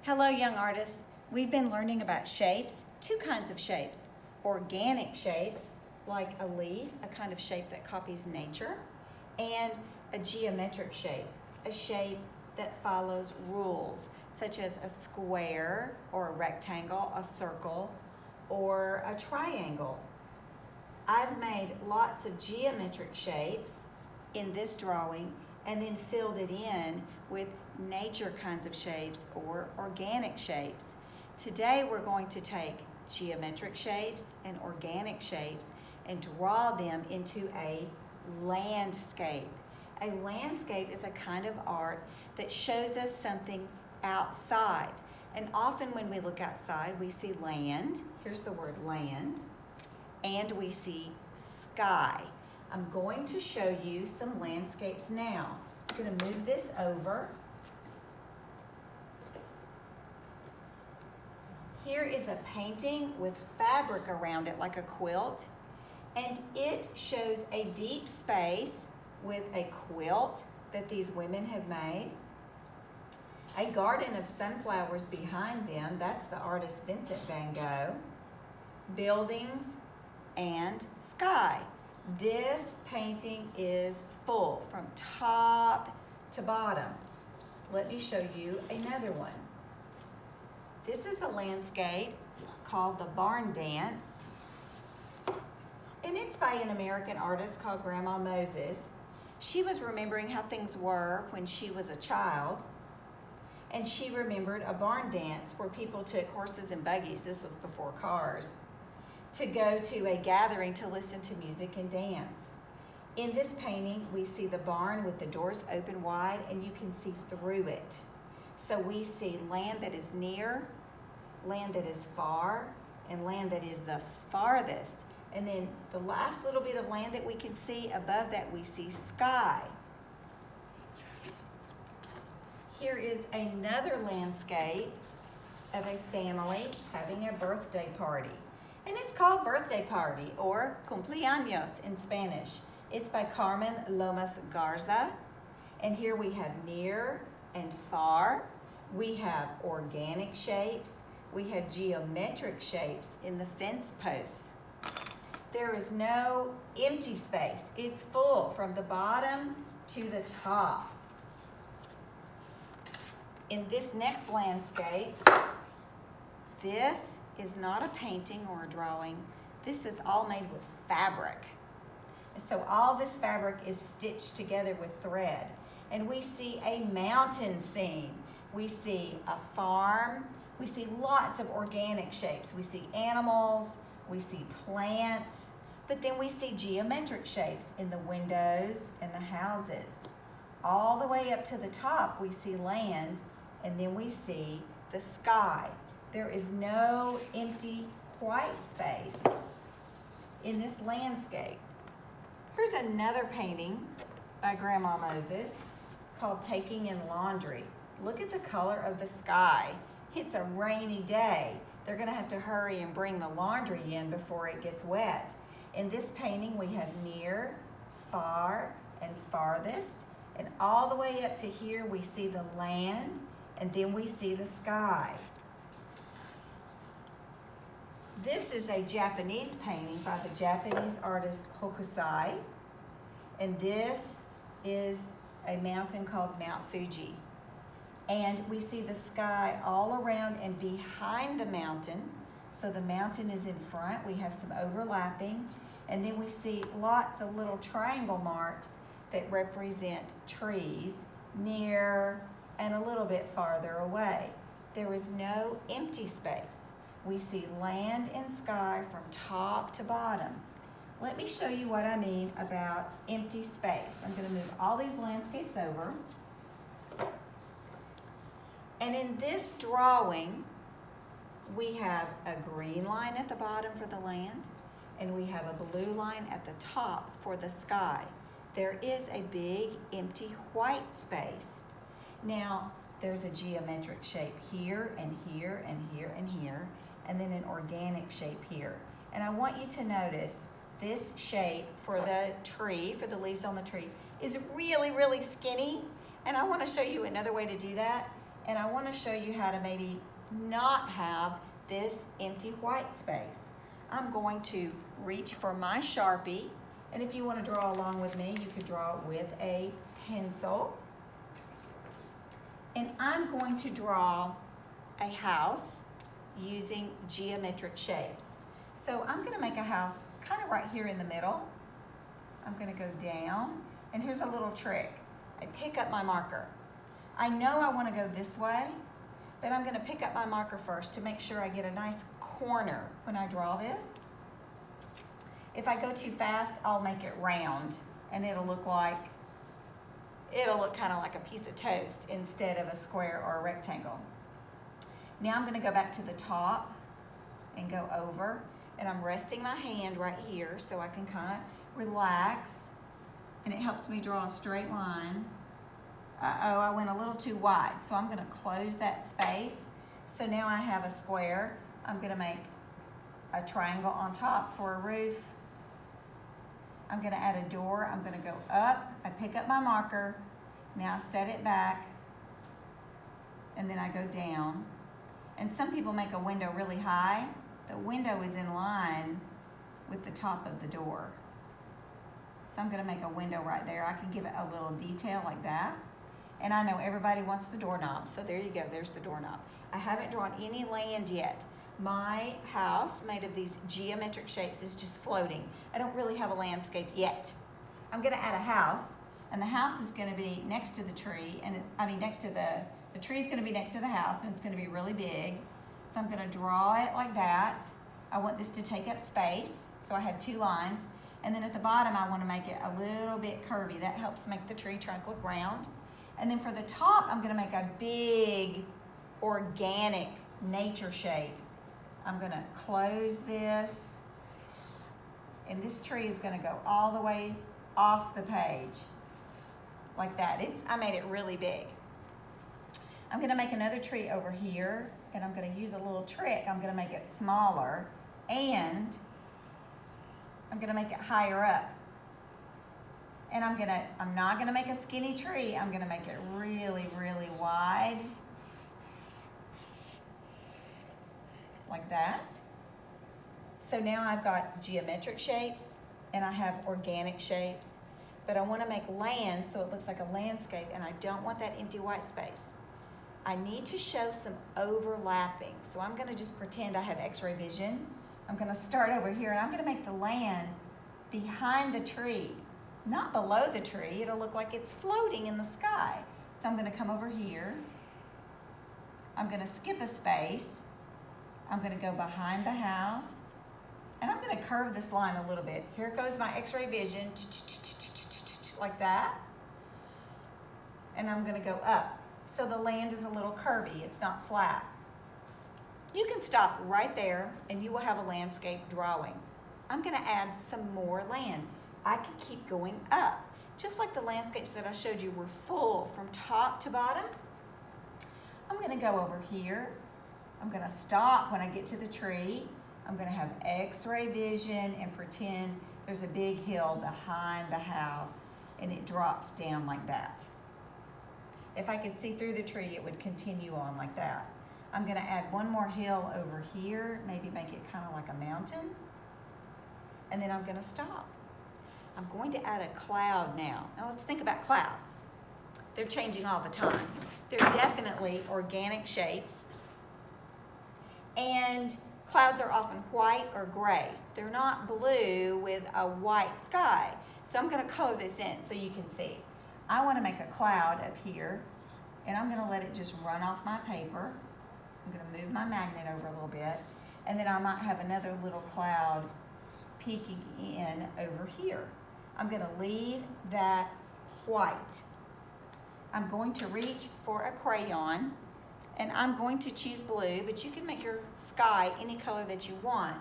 Hello, young artists. We've been learning about shapes, two kinds of shapes. Organic shapes, like a leaf, a kind of shape that copies nature, and a geometric shape, a shape that follows rules, such as a square or a rectangle, a circle, or a triangle. I've made lots of geometric shapes in this drawing and then filled it in with nature kinds of shapes or organic shapes. Today we're going to take geometric shapes and organic shapes and draw them into a landscape. A landscape is a kind of art that shows us something outside. And often when we look outside, we see land. Here's the word land. And we see sky. I'm going to show you some landscapes now. I'm going to move this over. Here is a painting with fabric around it like a quilt, and it shows a deep space with a quilt that these women have made. A garden of sunflowers behind them, that's the artist Vincent van Gogh. Buildings and sky. This painting is full from top to bottom. Let me show you another one. This is a landscape called the Barn Dance, and it's by an American artist called Grandma Moses. She was remembering how things were when she was a child, and she remembered a barn dance where people took horses and buggies, this was before cars, to go to a gathering to listen to music and dance. In this painting, we see the barn with the doors open wide, and you can see through it. So we see land that is near, land that is far, and land that is the farthest. And then the last little bit of land that we can see, above that we see sky. Here is another landscape of a family having a birthday party. And it's called Birthday Party, or cumpleaños in Spanish. It's by Carmen Lomas Garza. And here we have near and far. We have organic shapes. We have geometric shapes in the fence posts. There is no empty space. It's full from the bottom to the top. In this next landscape, this is not a painting or a drawing. This is all made with fabric. And so all this fabric is stitched together with thread. And we see a mountain scene. We see a farm. We see lots of organic shapes. We see animals. We see plants. But then we see geometric shapes in the windows and the houses. All the way up to the top, we see land, and then we see the sky. There is no empty white space in this landscape. Here's another painting by Grandma Moses called Taking in Laundry. Look at the color of the sky. It's a rainy day. They're gonna have to hurry and bring the laundry in before it gets wet. In this painting, we have near, far, and farthest. And all the way up to here, we see the land, and then we see the sky. This is a Japanese painting by the Japanese artist Hokusai. And this is a mountain called Mount Fuji. And we see the sky all around and behind the mountain. So the mountain is in front. We have some overlapping. And then we see lots of little triangle marks that represent trees near and a little bit farther away. There is no empty space. We see land and sky from top to bottom. Let me show you what I mean about empty space. I'm going to move all these landscapes over. And in this drawing, we have a green line at the bottom for the land, and we have a blue line at the top for the sky. There is a big empty white space. Now, there's a geometric shape here and here and here and here, and then an organic shape here. And I want you to notice this shape for the tree, for the leaves on the tree, is really, really skinny. And I want to show you another way to do that. and I want to show you how to maybe not have this empty white space. I'm going to reach for my Sharpie, and if you want to draw along with me, you could draw with a pencil. And I'm going to draw a house using geometric shapes. So I'm going to make a house kind of right here in the middle. I'm going to go down, and here's a little trick. I pick up my marker. I know I want to go this way, but I'm going to pick up my marker first to make sure I get a nice corner when I draw this. If I go too fast, I'll make it round, and it'll look kind of like a piece of toast instead of a square or a rectangle. Now I'm going to go back to the top and go over, and I'm resting my hand right here so I can kind of relax, and it helps me draw a straight line. Uh-oh, I went a little too wide, so I'm going to close that space. So now I have a square. I'm going to make a triangle on top for a roof. I'm going to add a door. I'm going to go up. I pick up my marker. Now I set it back, and then I go down. And some people make a window really high. The window is in line with the top of the door. So I'm going to make a window right there. I can give it a little detail like that. And I know everybody wants the doorknob, so there you go, there's the doorknob. I haven't drawn any land yet. My house, made of these geometric shapes, is just floating. I don't really have a landscape yet. I'm going to add a house, and the house is going to be next to the tree, and the tree is going to be next to the house, and it's going to be really big. So I'm going to draw it like that. I want this to take up space, so I have two lines. And then at the bottom, I want to make it a little bit curvy. That helps make the tree trunk look round. And then for the top, I'm going to make a big, organic nature shape. I'm going to close this, and this tree is going to go all the way off the page, like that. I made it really big. I'm going to make another tree over here, and I'm going to use a little trick. I'm going to make it smaller, and I'm going to make it higher up. And I'm not going to make a skinny tree. I'm going to make it really, really wide, like that. So now I've got geometric shapes and I have organic shapes, but I want to make land so it looks like a landscape, and I don't want that empty white space. I need to show some overlapping. So I'm going to just pretend I have x-ray vision. I'm going to start over here, and I'm going to make the land behind the tree, not below the tree. It'll look like it's floating in the sky. So I'm going to come over here. I'm going to skip a space. I'm going to go behind the house, and I'm going to curve this line a little bit. Here goes my x-ray vision, like that. And I'm going to go up. So the land is a little curvy. It's not flat. You can stop right there, and you will have a landscape drawing. I'm going to add some more land. I can keep going up. Just like the landscapes that I showed you were full from top to bottom. I'm going to go over here. I'm going to stop when I get to the tree. I'm going to have x-ray vision and pretend there's a big hill behind the house, and it drops down like that. If I could see through the tree, it would continue on like that. I'm going to add one more hill over here, maybe make it kind of like a mountain, and then I'm going to stop. I'm going to add a cloud now. Now let's think about clouds. They're changing all the time. They're definitely organic shapes, and clouds are often white or gray. They're not blue with a white sky. So I'm going to color this in so you can see. I want to make a cloud up here, and I'm going to let it just run off my paper. I'm going to move my magnet over a little bit, and then I might have another little cloud peeking in over here. I'm going to leave that white. I'm going to reach for a crayon, and I'm going to choose blue, but you can make your sky any color that you want.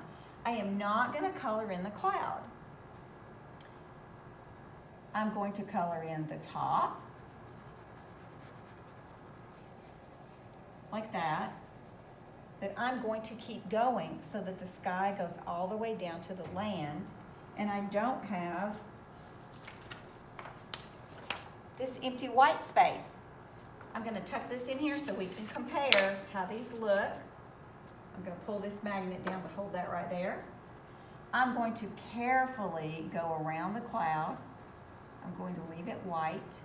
I am not going to color in the cloud. I'm going to color in the top, like that. But I'm going to keep going so that the sky goes all the way down to the land, and I don't have this empty white space. I'm gonna tuck this in here so we can compare how these look. I'm gonna pull this magnet down to hold that right there. I'm going to carefully go around the cloud. I'm going to leave it white.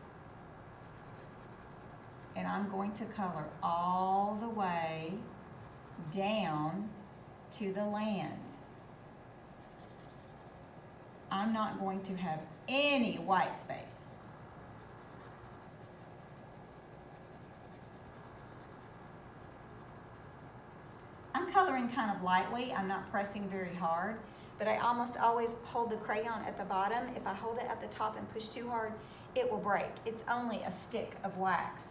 And I'm going to color all the way down to the land. I'm not going to have any white space. I'm coloring kind of lightly. I'm not pressing very hard, but I almost always hold the crayon at the bottom. If I hold it at the top and push too hard, it will break. It's only a stick of wax.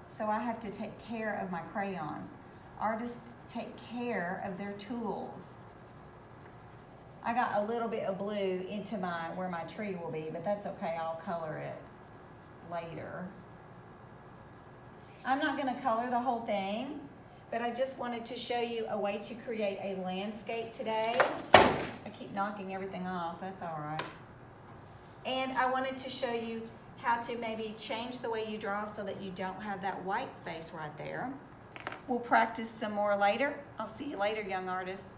So I have to take care of my crayons. Artists take care of their tools. I got a little bit of blue into where my tree will be, but that's okay, I'll color it later. I'm not gonna color the whole thing, but I just wanted to show you a way to create a landscape today. I keep knocking everything off, that's all right. And I wanted to show you how to maybe change the way you draw so that you don't have that white space right there. We'll practice some more later. I'll see you later, young artists.